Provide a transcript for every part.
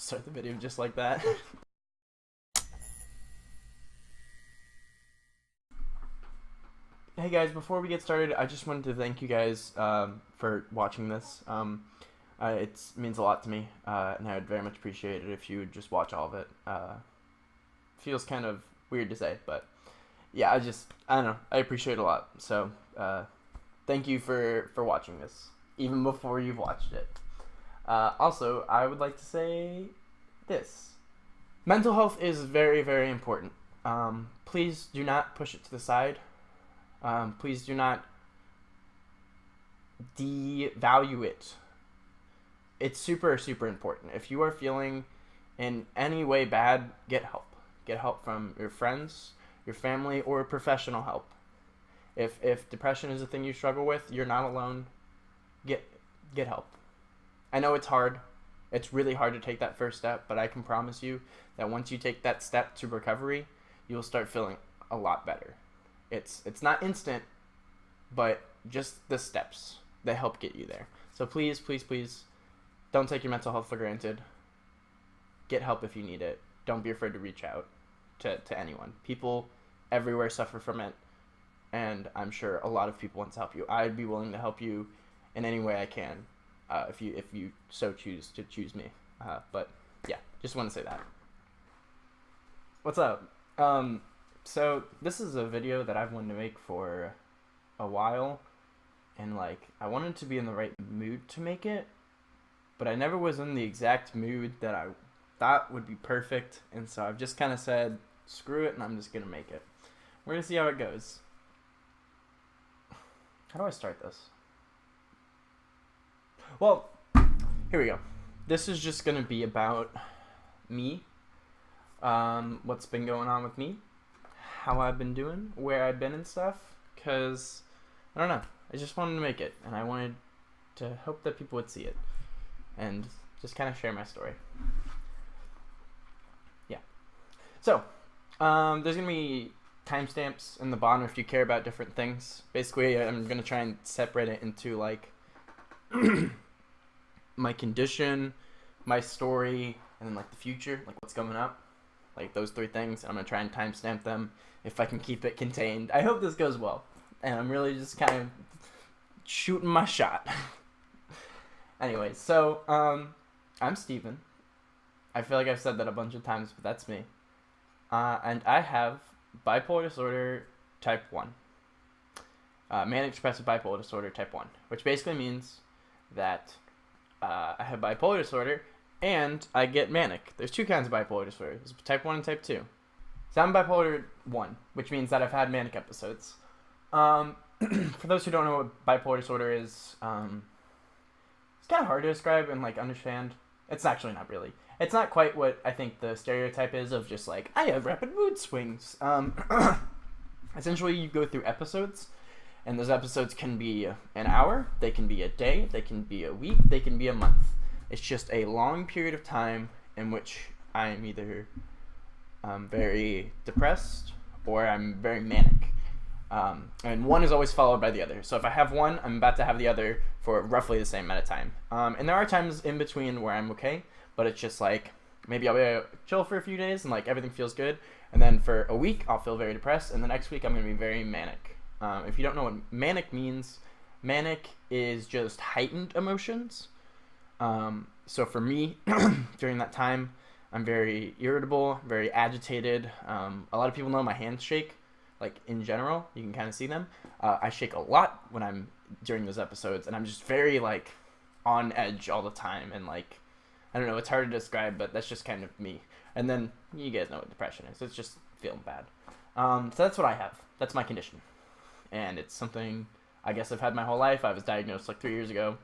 start the video just like that. Hey guys, before we get started, I just wanted to thank you guys for watching this. It means a lot to me, and I would very much appreciate it if you would just watch all of it. Feels kind of weird to say, but yeah, I don't know, I appreciate it a lot. So thank you for watching this, even before you've watched it. Also, I would like to say this. Mental health is very, very important. Please do not push it to the side. Please do not devalue it. It's super, super important. If you are feeling in any way bad, get help. Get help from your friends, your family, or professional help. If depression is a thing you struggle with, you're not alone. Get help. I know it's hard. It's really hard to take that first step, but I can promise you that once you take that step to recovery, you'll start feeling a lot better. It's not instant, but just the steps that help get you there. So please, please, please, don't take your mental health for granted. Get help if you need it. Don't be afraid to reach out to anyone. People everywhere suffer from it, and I'm sure a lot of people want to help you. I'd be willing to help you in any way I can, if you so choose to choose me. But yeah, just want to say that. What's up? So this is a video that I've wanted to make for a while, and I wanted to be in the right mood to make it, but I never was in the exact mood that I thought would be perfect, and so I've just kind of said, screw it, and I'm just gonna make it. We're gonna see how it goes. How do I start this? Well, here we go. This is just gonna be about me, what's been going on with me, how I've been doing, where I've been and stuff, because, I don't know, I just wanted to make it, and I wanted to hope that people would see it, and just kind of share my story. Yeah. So, there's going to be timestamps in the bottom if you care about different things. Basically, I'm going to try and separate it into, my condition, my story, and then, the future, what's coming up. Those three things. I'm going to try and timestamp them if I can keep it contained. I hope this goes well. And I'm really just kind of shooting my shot. Anyway, so, I'm Steven. I feel like I've said that a bunch of times, but that's me. And I have bipolar disorder type 1. Manic depressive bipolar disorder type 1. Which basically means that I have bipolar disorder and I get manic. There's two kinds of bipolar disorder. There's type 1 and type 2. So I'm bipolar 1, which means that I've had manic episodes. For those who don't know what bipolar disorder is, it's kind of hard to describe and understand. It's actually not really. It's not quite what I think the stereotype is of just I have rapid mood swings. Essentially, you go through episodes, and those episodes can be an hour, they can be a day, they can be a week, they can be a month. It's just a long period of time in which I'm either very depressed or I'm very manic. And one is always followed by the other. So if I have one, I'm about to have the other for roughly the same amount of time. And there are times in between where I'm okay, but it's just maybe I'll be chill for a few days and everything feels good. And then for a week, I'll feel very depressed. And the next week, I'm going to be very manic. If you don't know what manic means, manic is just heightened emotions. So for me, during that time, I'm very irritable, very agitated. A lot of people know my hands shake, in general. You can kind of see them. I shake a lot when I'm during those episodes, and I'm just very on edge all the time. And I don't know, it's hard to describe, but that's just kind of me. And then you guys know what depression is. It's just feeling bad. So that's what I have. That's my condition, and it's something I guess I've had my whole life. I was diagnosed 3 years ago.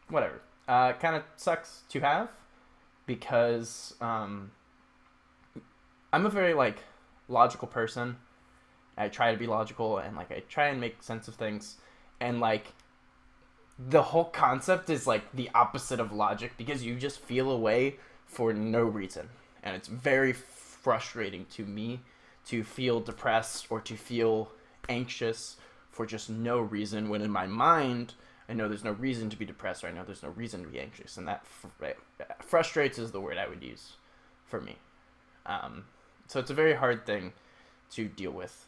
Whatever. Kind of sucks to have because I'm a very logical person. I try to be logical and I try and make sense of things, and the whole concept is the opposite of logic because you just feel a way for no reason, and it's very frustrating to me to feel depressed or to feel anxious for just no reason when in my mind I know there's no reason to be depressed, or I know there's no reason to be anxious, and that frustrates is the word I would use for me. So it's a very hard thing to deal with.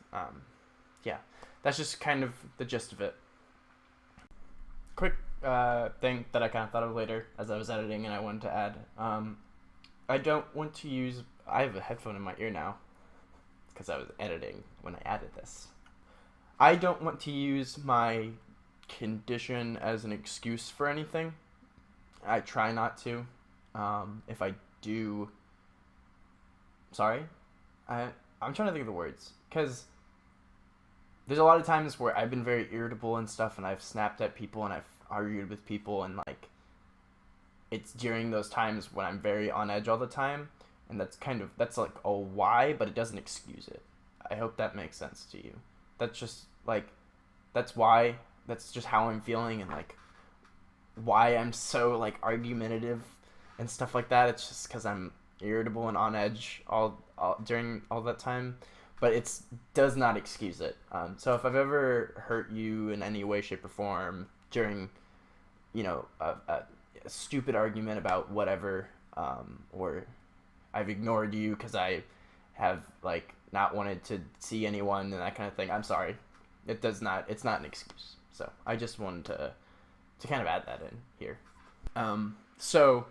Yeah, that's just kind of the gist of it. Quick thing that I kind of thought of later as I was editing and I wanted to add. I don't want to use... I have a headphone in my ear now because I was editing when I added this. I don't want to use my condition as an excuse for anything. I try not to. If I do... Sorry? I'm trying to think of the words. Because there's a lot of times where I've been very irritable and stuff, and I've snapped at people, and I've argued with people, and, like, it's during those times when I'm very on edge all the time, and that's like a why, but it doesn't excuse it. I hope that makes sense to you. That's just, like, that's why, that's just how I'm feeling, and, like, why I'm so, like, argumentative and stuff like that. It's just because I'm irritable and on edge all during all that time, but it does not excuse it. So if I've ever hurt you in any way, shape, or form during, you know, a stupid argument about whatever, or I've ignored you because I have, like, not wanted to see anyone and that kind of thing, I'm sorry. It's not an excuse. So I just wanted to kind of add that in here. So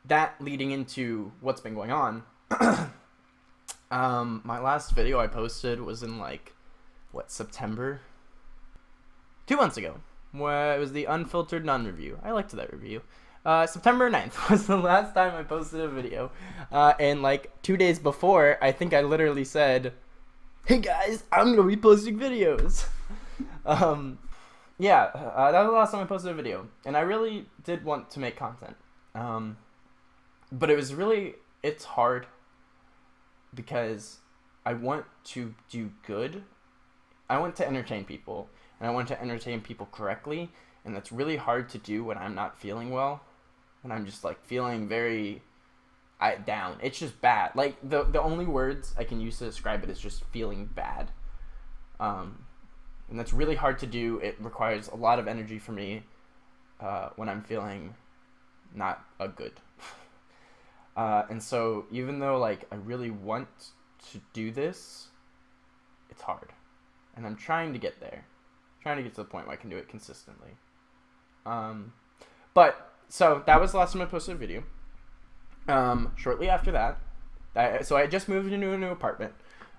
that leading into what's been going on, my last video I posted was in, like, September? 2 months ago, where it was the Unfiltered Nun review. I liked that review. September 9th was the last time I posted a video, and, like, 2 days before, I think I literally said, hey guys, I'm gonna be posting videos. Yeah, that was the last time I posted a video, and I really did want to make content, but it's hard, because I want to do good. I want to entertain people, and I want to entertain people correctly, and that's really hard to do when I'm not feeling well, when I'm just, like, feeling very down. It's just bad. Like, the only words I can use to describe it is just feeling bad. And that's really hard to do. It requires a lot of energy for me when I'm feeling not good. And so even though, like, I really want to do this, it's hard. And I'm trying to get there. Trying to get to the point where I can do it consistently. But, so that was the last time I posted a video. Shortly after that, so I just moved into a new apartment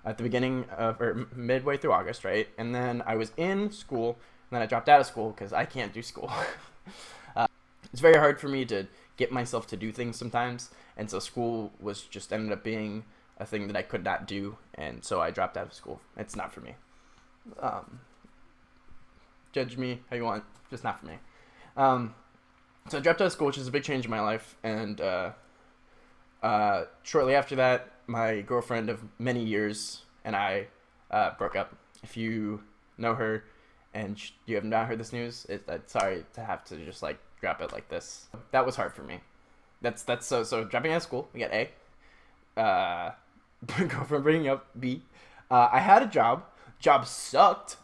at the beginning of, or midway through August, right? And then I was in school, and then I dropped out of school because I can't do school. It's very hard for me to get myself to do things sometimes, and so school was just ended up being a thing that I could not do, and so I dropped out of school. It's not for me. Judge me how you want, just not for me. So I dropped out of school, which is a big change in my life, and shortly after that, my girlfriend of many years and I broke up. If you know her and you have not heard this news, sorry to have to just, like, drop it like this. That was hard for me. That's so dropping out of school, we got A. Girlfriend breaking up, B. I had a job sucked.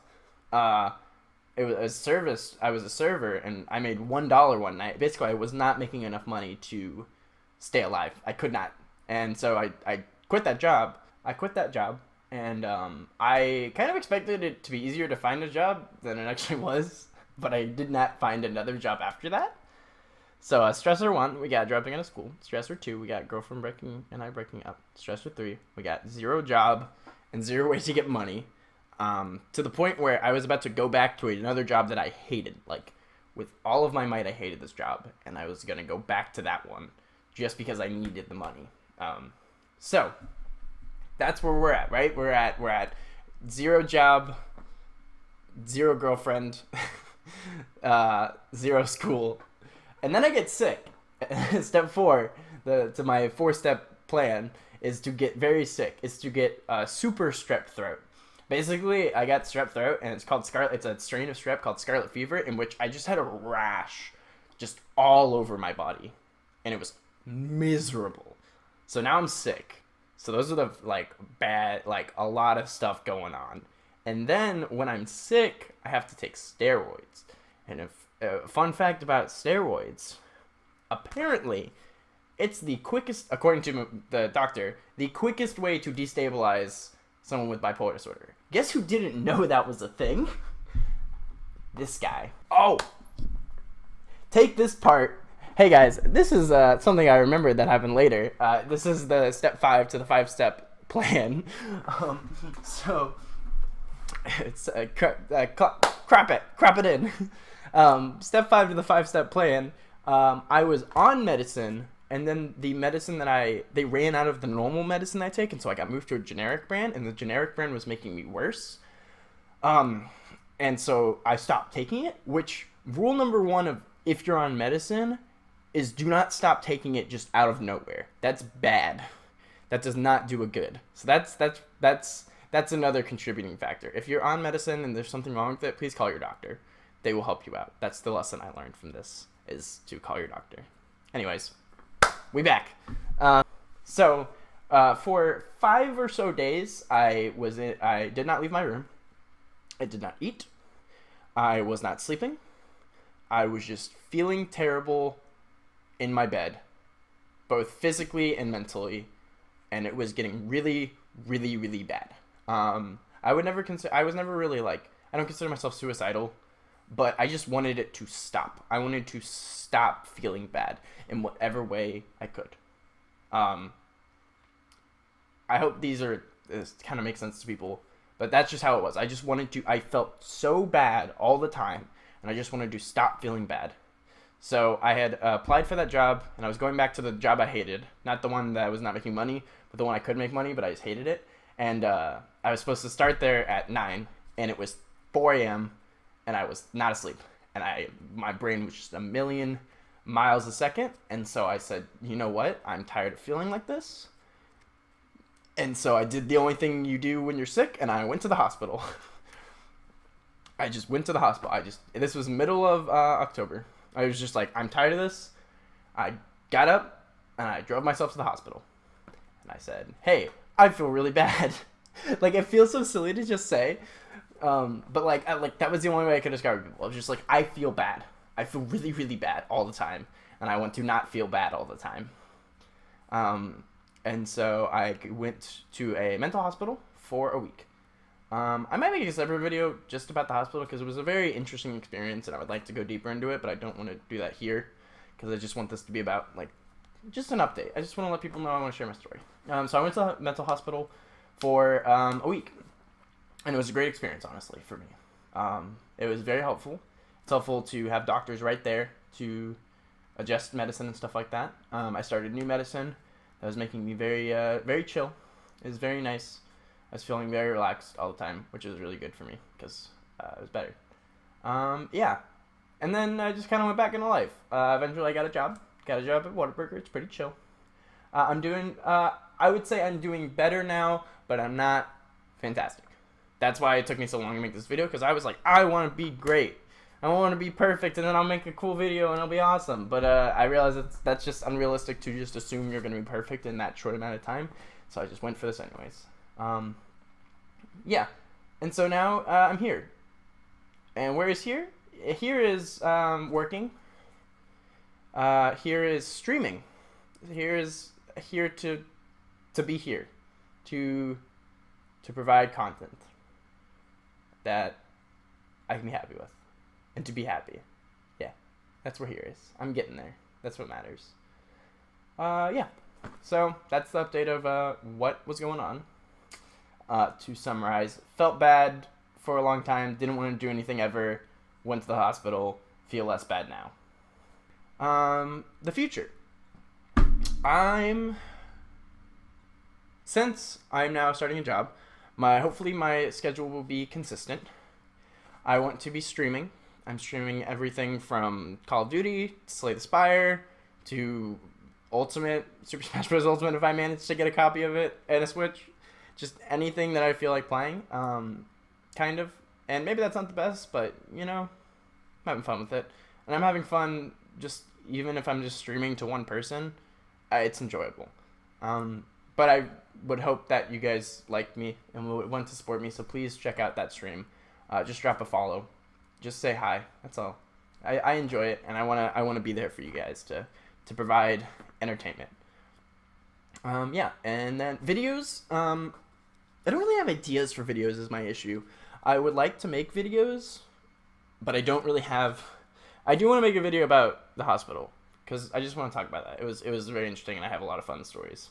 It was a service. I was a server, and I made $1 one night. Basically, I was not making enough money to stay alive. I could not, and so I quit that job. And I kind of expected it to be easier to find a job than it actually was, but I did not find another job after that. So stressor 1, we got dropping out of school. Stressor 2, we got girlfriend breaking up. Stressor 3, we got 0 job and 0 way to get money. To the point where I was about to go back to another job that I hated. Like, with all of my might, I hated this job, and I was going to go back to that one just because I needed the money. So that's where we're at, right? We're at 0 job, 0 girlfriend, 0 school, and then I get sick. Step 4, to my 4-step plan, is to get very sick. It's to get super strep throat. Basically, I got strep throat, and it's a strain of strep called scarlet fever, in which I just had a rash just all over my body, and it was miserable. So now I'm sick. So those are the, like, bad, like, a lot of stuff going on. And then when I'm sick, I have to take steroids. And if fun fact about steroids. Apparently, it's the quickest, according to the doctor, the quickest way to destabilize someone with bipolar disorder. Guess who didn't know that was a thing? This guy. Oh! Take this part. Hey guys, this is something I remembered that happened later. This is the step 5 to the 5-step plan. So, it's crap it in. Step 5 to the 5-step plan. I was on medicine, and then the medicine they ran out of the normal medicine I take, and so I got moved to a generic brand, and the generic brand was making me worse. And so I stopped taking it, which rule number 1 of if you're on medicine is do not stop taking it just out of nowhere. That's bad. That does not do a good. So that's another contributing factor. If you're on medicine and there's something wrong with it, please call your doctor. They will help you out. That's the lesson I learned from this, is to call your doctor. Anyways, we back. So for 5 or so days, I did not leave my room. I did not eat. I was not sleeping. I was just feeling terrible in my bed, both physically and mentally, and it was getting really, really, really bad. I was never really I don't consider myself suicidal, but I just wanted it to stop. I wanted to stop feeling bad in whatever way I could. I hope this kind of makes sense to people, but that's just how it was. I felt so bad all the time, and I just wanted to stop feeling bad. So I had applied for that job, and I was going back to the job I hated. Not the one that was not making money, but the one I could make money, but I just hated it. And I was supposed to start there at 9, and it was 4 a.m., and I was not asleep. And my brain was just a million miles a second. And so I said, you know what? I'm tired of feeling like this. And so I did the only thing you do when you're sick, and I went to the hospital. I just went to the hospital. This was middle of October. I was just like, I'm tired of this. I got up, and I drove myself to the hospital. And I said, hey, I feel really bad. It feels so silly to just say. But that was the only way I could describe people. I was just like, I feel bad. I feel really, really bad all the time. And I want to not feel bad all the time. And so I went to a mental hospital for a week. I might make a separate video just about the hospital because it was a very interesting experience and I would like to go deeper into it, but I don't want to do that here because I just want this to be about, just an update. I just want to let people know I want to share my story. So I went to the mental hospital for a week, and it was a great experience, honestly, for me. It was very helpful. It's helpful to have doctors right there to adjust medicine and stuff like that. I started new medicine that was making me very, very chill. It was very nice. I was feeling very relaxed all the time, which was really good for me because it was better. Yeah. And then I just kind of went back into life. Eventually I got a job. Got a job at Whataburger. It's pretty chill. I would say I'm doing better now, but I'm not fantastic. That's why it took me so long to make this video, because I was like, I want to be great. I want to be perfect, and then I'll make a cool video, and it'll be awesome. But I realized that's just unrealistic to just assume you're going to be perfect in that short amount of time. So I just went for this anyways. Yeah. And so now I'm here. And where is here? Here is working. Here is streaming. Here to be here. To provide content that I can be happy with. And to be happy. Yeah. That's where here is. I'm getting there. That's what matters. Yeah. So that's the update of what was going on. To summarize, felt bad for a long time, didn't want to do anything ever, went to the hospital, feel less bad now. The future. Since I'm now starting a job, hopefully my schedule will be consistent. I want to be streaming. I'm streaming everything from Call of Duty, Slay the Spire, to Super Smash Bros. Ultimate if I manage to get a copy of it and a Switch. Just anything that I feel like playing, kind of. And maybe that's not the best, but, I'm having fun with it. And I'm having fun even if I'm just streaming to one person, it's enjoyable. But I would hope that you guys like me and would want to support me, so please check out that stream. Just drop a follow. Just say hi. That's all. I enjoy it, and I wanna be there for you guys to provide entertainment. Yeah, and then videos. I don't really have ideas for videos is my issue. I would like to make videos, but I don't really have. I do want to make a video about the hospital because I just want to talk about that. It was very interesting, and I have a lot of fun stories.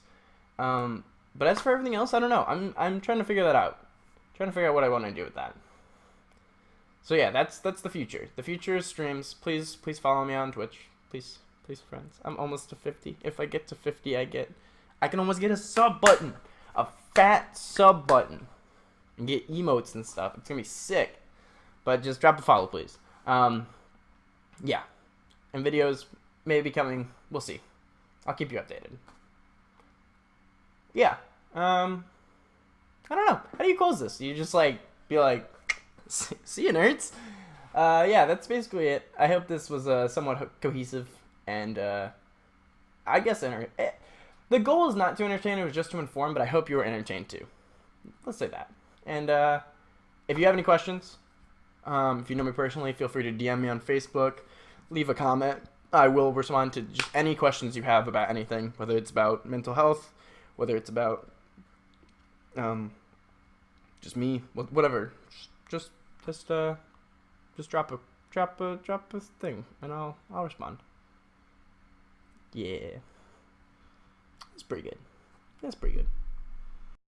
But as for everything else, I don't know. I'm trying to figure that out. Trying to figure out what I want to do with that. So yeah, that's the future. The future is streams. Please follow me on Twitch. Please friends. I'm almost to 50. If I get to 50, I can almost get a sub button. A fat sub button. And get emotes and stuff. It's gonna be sick. But just drop a follow, please. Yeah. And videos may be coming. We'll see. I'll keep you updated. Yeah. I don't know. How do you close this? You just like be like, see you nerds. Yeah, that's basically it. I hope this was somewhat cohesive and I guess the goal is not to entertain, it was just to inform, but I hope you were entertained too. Let's say that. And if you have any questions, if you know me personally, feel free to DM me on Facebook, leave a comment. I will respond to just any questions you have about anything, whether it's about mental health, whether it's about just me, whatever. Just drop a thing, and I'll respond. Yeah, that's pretty good.